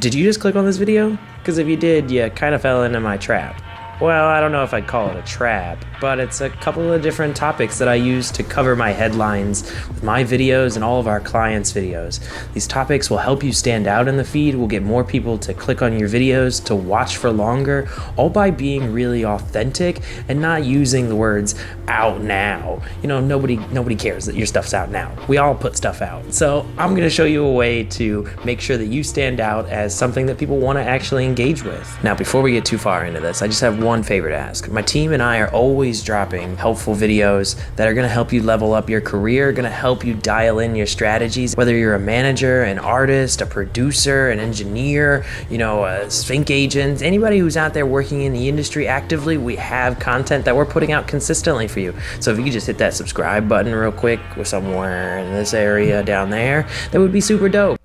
Did you just click on this video? Because if you did, you kind of fell into my trap. Well, I don't know if I'd call it a trap, but it's a couple of different topics that I use to cover my headlines with my videos and all of our clients' videos. These topics will help you stand out in the feed, will get more people to click on your videos, to watch for longer, all by being really authentic and not using the words out now. You know, nobody cares that your stuff's out now. We all put stuff out. So I'm gonna show you a way to make sure that you stand out as something that people wanna actually engage with. Now, before we get too far into this, I just have one favor to ask. My team and I are always dropping helpful videos that are gonna help you level up your career, gonna help you dial in your strategies, whether you're a manager, an artist, a producer, an engineer, you know, a sync agent, anybody who's out there working in the industry actively, we have content that we're putting out consistently for you. So if you could just hit that subscribe button real quick, or somewhere in this area down there, that would be super dope.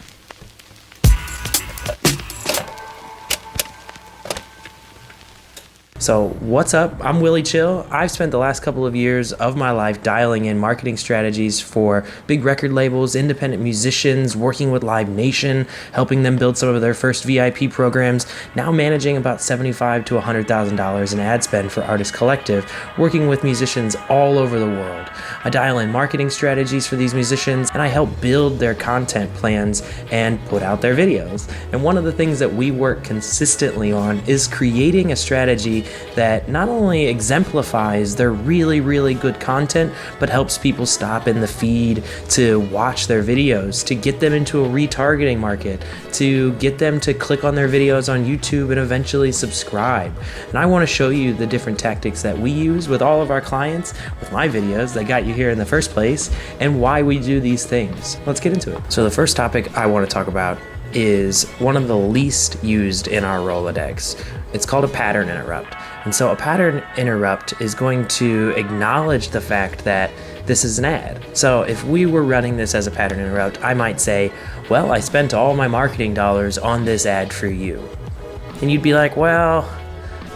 So what's up? I'm Willie Chill. I've spent the last couple of years of my life dialing in marketing strategies for big record labels, independent musicians, working with Live Nation, helping them build some of their first VIP programs, now managing about $75,000 to $100,000 in ad spend for Artist Collective, working with musicians all over the world. I dial in marketing strategies for these musicians, and I help build their content plans and put out their videos. And one of the things that we work consistently on is creating a strategy that not only exemplifies their really good content, but helps people stop in the feed to watch their videos, to get them into a retargeting market, to get them to click on their videos on YouTube and eventually subscribe. And I want to show you the different tactics that we use with all of our clients, with my videos that got you here in the first place, and why we do these things. Let's get into it. So the first topic I want to talk about is one of the least used in our Rolodex. It's called a pattern interrupt. And so a pattern interrupt is going to acknowledge the fact that this is an ad. So if we were running this as a pattern interrupt, I might say, well, I spent all my marketing dollars on this ad for you. And you'd be like, well,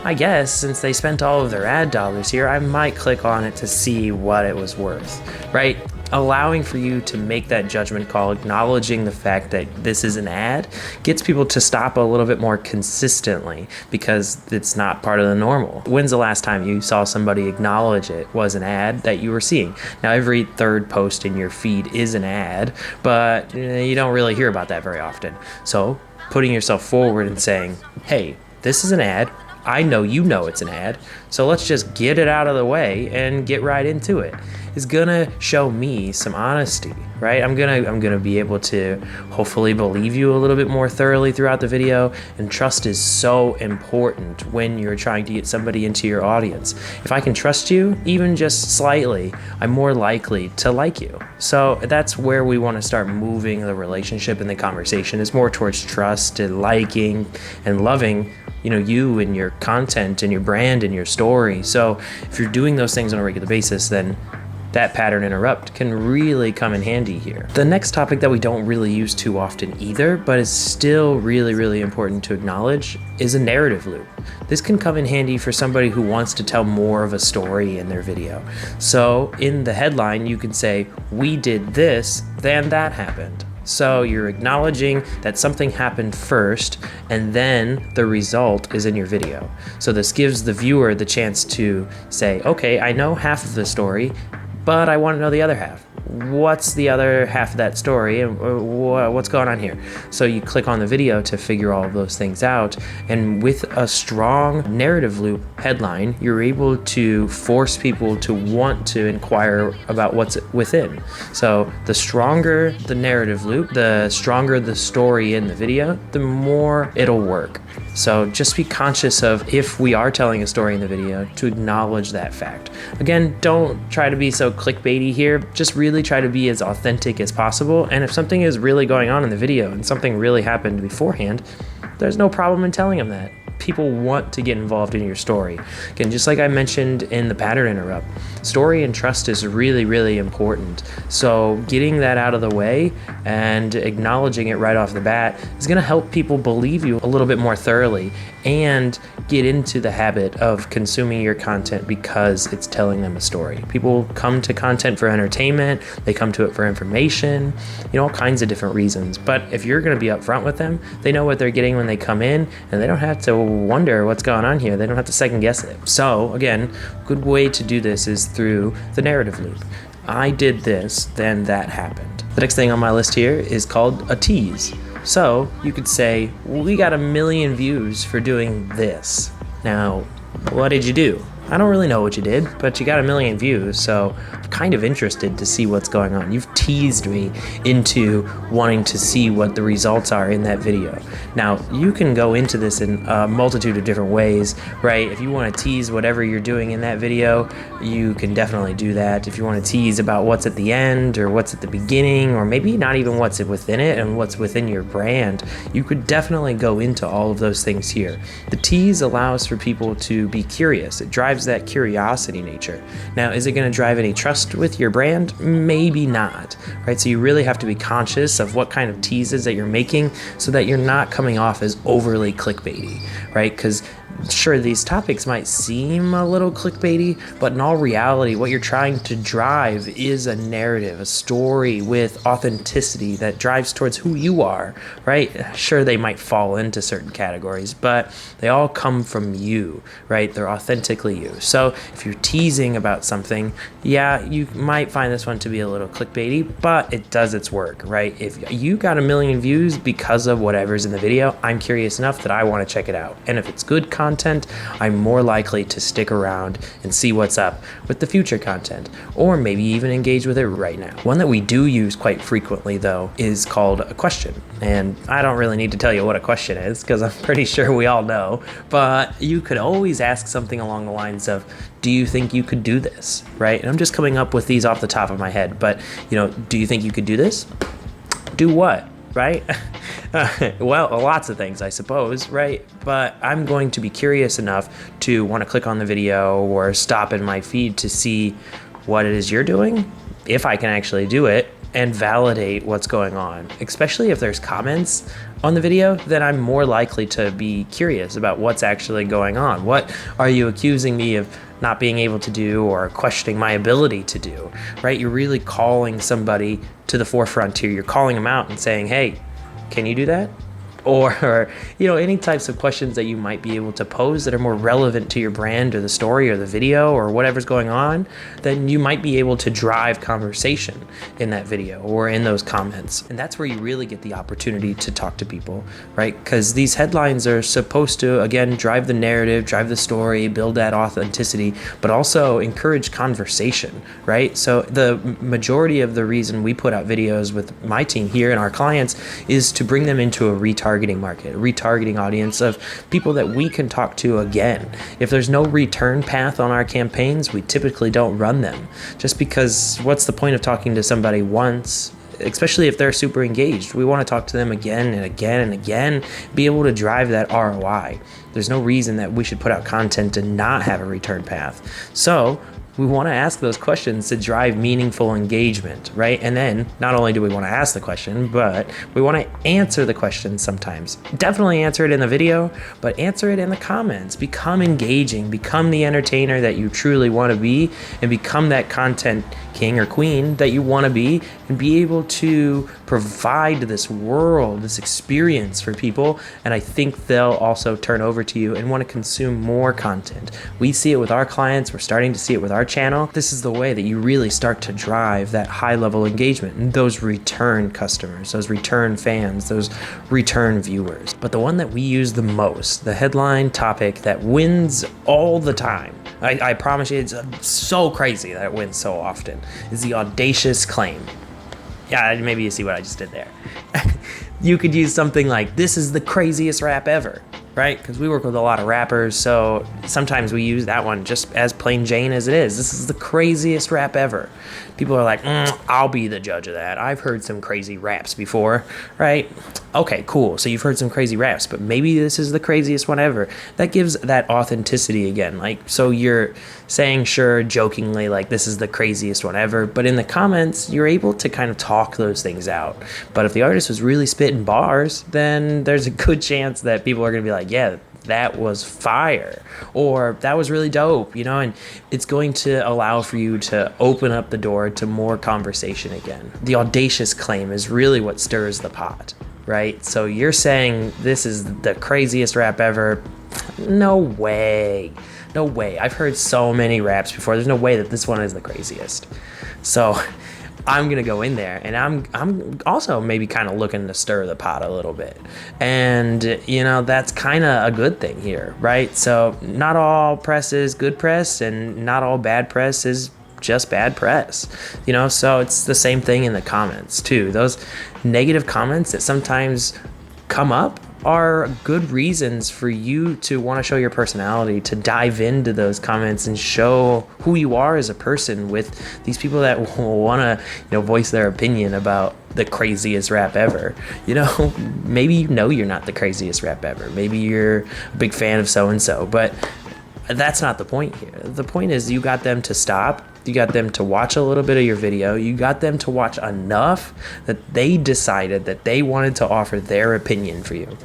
I guess since they spent all of their ad dollars here, I might click on it to see what it was worth, right? Allowing for you to make that judgment call, acknowledging the fact that this is an ad, gets people to stop a little bit more consistently because it's not part of the normal. When's the last time you saw somebody acknowledge it was an ad that you were seeing? Now, every third post in your feed is an ad, but you don't really hear about that very often. So putting yourself forward and saying, hey, this is an ad. I know you know it's an ad, so let's just get it out of the way and get right into it. It's gonna show me some honesty, right? I'm gonna be able to hopefully believe you a little bit more thoroughly throughout the video, and trust is so important when you're trying to get somebody into your audience. If I can trust you, even just slightly, I'm more likely to like you. So that's where we wanna start moving the relationship and the conversation. Is more towards trust and liking and loving, you know, you and your content and your brand and your story. So if you're doing those things on a regular basis, then that pattern interrupt can really come in handy here. The next topic that we don't really use too often either, but is still really important to acknowledge, is a narrative loop. This can come in handy for somebody who wants to tell more of a story in their video. So in the headline, you can say, we did this, then that happened. So you're acknowledging that something happened first, and then the result is in your video. So this gives the viewer the chance to say, okay, I know half of the story, but I want to know the other half. What's the other half of that story, and what's going on here? So you click on the video to figure all of those things out, and with a strong narrative loop headline, you're able to force people to want to inquire about what's within. So the stronger the narrative loop, the stronger the story in the video, the more it'll work. So just be conscious of, if we are telling a story in the video, to acknowledge that fact. Again, don't try to be so clickbaity here, just really try to be as authentic as possible. And if something is really going on in the video and something really happened beforehand, there's no problem in telling them that, people want to get involved in your story. Again, just like I mentioned in the pattern interrupt, story and trust is really, really important. So getting that out of the way and acknowledging it right off the bat is going to help people believe you a little bit more thoroughly and get into the habit of consuming your content because it's telling them a story. People come to content for entertainment, they come to it for information, all kinds of different reasons. But if you're going to be upfront with them, they know what they're getting when they come in, and they don't have to wonder what's going on here. They don't have to second guess it. So again, good way to do this is through the narrative loop. I did this, then that happened. The next thing on my list here is called a tease. So you could say, we got 1 million views for doing this. Now, what did you do? I don't really know what you did, but you got 1 million views, so I'm kind of interested to see what's going on. You've teased me into wanting to see what the results are in that video. Now, you can go into this in a multitude of different ways, right? If you want to tease whatever you're doing in that video, you can definitely do that. If you want to tease about what's at the end or what's at the beginning, or maybe not even what's within it and what's within your brand, you could definitely go into all of those things here. The tease allows for people to be curious. It drives that curiosity nature. Now, is it going to drive any trust with your brand? Maybe not, right? So you really have to be conscious of what kind of teases that you're making so that you're not coming off as overly clickbaity, right? Because sure, these topics might seem a little clickbaity, but in all reality, what you're trying to drive is a narrative, a story with authenticity that drives towards who you are, right? Sure, they might fall into certain categories, but they all come from you, right? They're authentically you. So if you're teasing about something, yeah, you might find this one to be a little clickbaity, but it does its work, right? If you got 1 million views because of whatever's in the video, I'm curious enough that I want to check it out. And if it's good content, I'm more likely to stick around and see what's up with the future content, or maybe even engage with it right now. One that we do use quite frequently, though, is called a question. And I don't really need to tell you what a question is, because I'm pretty sure we all know, but you could always ask something along the lines of, do you think you could do this, right? And I'm just coming up with these off the top of my head, but, do you think you could do this? Do what? Right? Well, lots of things, I suppose, right? But I'm going to be curious enough to want to click on the video or stop in my feed to see what it is you're doing, if I can actually do it, and validate what's going on. Especially if there's comments on the video, then I'm more likely to be curious about what's actually going on. What are you accusing me of not being able to do or questioning my ability to do, right? You're really calling somebody to the forefront here. You're calling them out and saying, hey, can you do that? Or, any types of questions that you might be able to pose that are more relevant to your brand or the story or the video or whatever's going on, then you might be able to drive conversation in that video or in those comments. And that's where you really get the opportunity to talk to people, right? Because these headlines are supposed to, again, drive the narrative, drive the story, build that authenticity, but also encourage conversation, right? So the majority of the reason we put out videos with my team here and our clients is to bring them into a retargeting market, a retargeting audience of people that we can talk to again. If there's no return path on our campaigns, we typically don't run them. Just because what's the point of talking to somebody once, especially if they're super engaged? We want to talk to them again and again and again, be able to drive that ROI. There's no reason that we should put out content and not have a return path. So we want to ask those questions to drive meaningful engagement, right? And then not only do we want to ask the question, but we want to answer the question sometimes. Definitely answer it in the video, but answer it in the comments. Become engaging, become the entertainer that you truly want to be, and become that content king or queen that you want to be, and be able to provide this world, this experience for people. And I think they'll also turn over to you and want to consume more content. We see it with our clients. We're starting to see it with our channel. This is the way that you really start to drive that high level engagement and those return customers, those return fans, those return viewers. But the one that we use the most, the headline topic that wins all the time, I promise you, it's so crazy that it wins so often, is the audacious claim. Yeah, maybe you see what I just did there. You could use something like, this is the craziest rap ever. right? Because we work with a lot of rappers, so sometimes we use that one just as plain Jane as it is. This is the craziest rap ever. People are like, I'll be the judge of that. I've heard some crazy raps before, right? Okay, cool. So you've heard some crazy raps, but maybe this is the craziest one ever. That gives that authenticity again. Like, so you're saying, sure, jokingly, like, this is the craziest one ever, but in the comments, you're able to kind of talk those things out. But if the artist was really spitting bars, then there's a good chance that people are going to be like, yeah, that was fire, or that was really dope, you know, and it's going to allow for you to open up the door to more conversation again. The audacious claim is really what stirs the pot, right? So you're saying this is the craziest rap ever. No way. No way. I've heard so many raps before. There's no way that this one is the craziest. So I'm going to go in there, and I'm also maybe kind of looking to stir the pot a little bit. And, you know, that's kind of a good thing here, right? So not all press is good press, and not all bad press is just bad press, you know? So it's the same thing in the comments too. Those negative comments that sometimes come up are good reasons for you to want to show your personality, to dive into those comments and show who you are as a person with these people that want to, you know, voice their opinion about the craziest rap ever. You know, maybe you're not the craziest rap ever. Maybe you're a big fan of so-and-so, but that's not the point here. The point is you got them to stop. You got them to watch a little bit of your video. You got them to watch enough that they decided that they wanted to offer their opinion for you,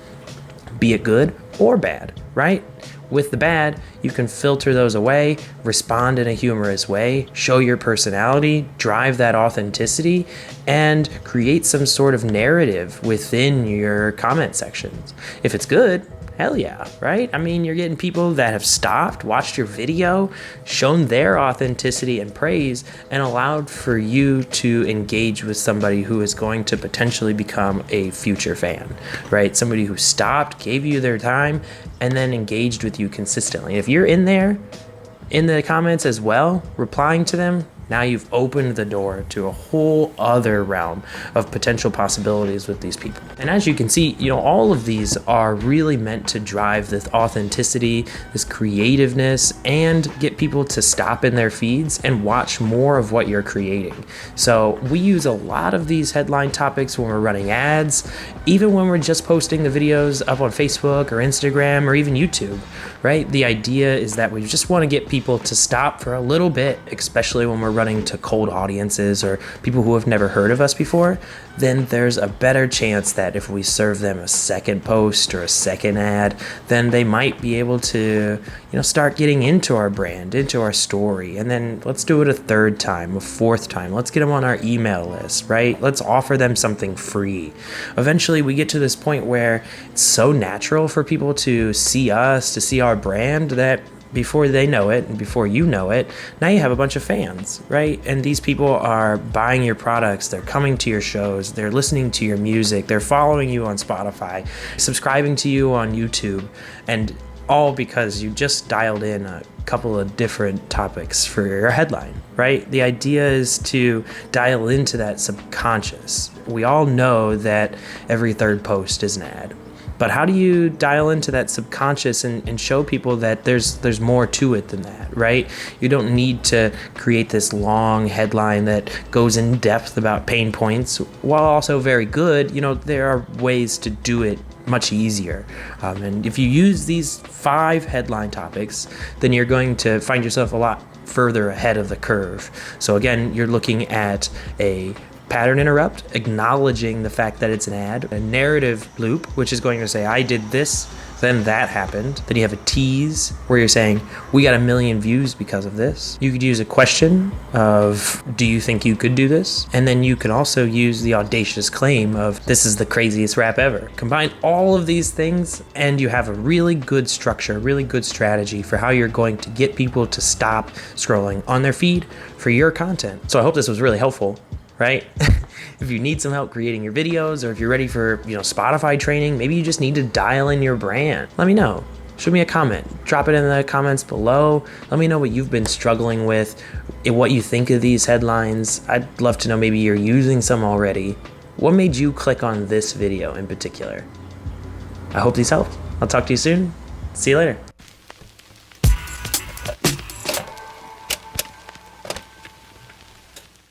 be it good or bad, right? With the bad, you can filter those away, respond in a humorous way, show your personality, drive that authenticity, and create some sort of narrative within your comment sections. If it's good, hell yeah, right? I mean, you're getting people that have stopped, watched your video, shown their authenticity and praise, and allowed for you to engage with somebody who is going to potentially become a future fan, right? Somebody who stopped, gave you their time, and then engaged with you consistently. If you're in there, in the comments as well, replying to them, now you've opened the door to a whole other realm of potential possibilities with these people. And as you can see, you know, all of these are really meant to drive this authenticity, this creativeness, and get people to stop in their feeds and watch more of what you're creating. So we use a lot of these headline topics when we're running ads, even when we're just posting the videos up on Facebook or Instagram or even YouTube, right? The idea is that we just want to get people to stop for a little bit, especially when we're running to cold audiences or people who have never heard of us before. Then there's a better chance that if we serve them a second post or a second ad, then they might be able to, you know, start getting into our brand, into our story. And then let's do it a third time, a fourth time. Let's get them on our email list, right? Let's offer them something free. Eventually we get to this point where it's so natural for people to see us, to see our brand, that before they know it and before you know it, now you have a bunch of fans, right? And these people are buying your products, they're coming to your shows, they're listening to your music, they're following you on Spotify, subscribing to you on YouTube, and all because you just dialed in a couple of different topics for your headline, right? The idea is to dial into that subconscious. We all know that every third post is an ad. But how do you dial into that subconscious and show people that there's more to it than that, right? You don't need to create this long headline that goes in depth about pain points, while also very good. You know, there are ways to do it much easier. And if you use these 5 headline topics, then you're going to find yourself a lot further ahead of the curve. So again, you're looking at a pattern interrupt, acknowledging the fact that it's an ad, a narrative loop, which is going to say, I did this, then that happened. Then you have a tease where you're saying, we got 1 million views because of this. You could use a question of, do you think you could do this? And then you can also use the audacious claim of, this is the craziest rap ever. Combine all of these things and you have a really good structure, really good strategy for how you're going to get people to stop scrolling on their feed for your content. So I hope this was really helpful, right? If you need some help creating your videos, or if you're ready for, you know, Spotify training, maybe you just need to dial in your brand. Let me know. Shoot me a comment. Drop it in the comments below. Let me know what you've been struggling with, what you think of these headlines. I'd love to know, maybe you're using some already. What made you click on this video in particular? I hope these helped. I'll talk to you soon. See you later.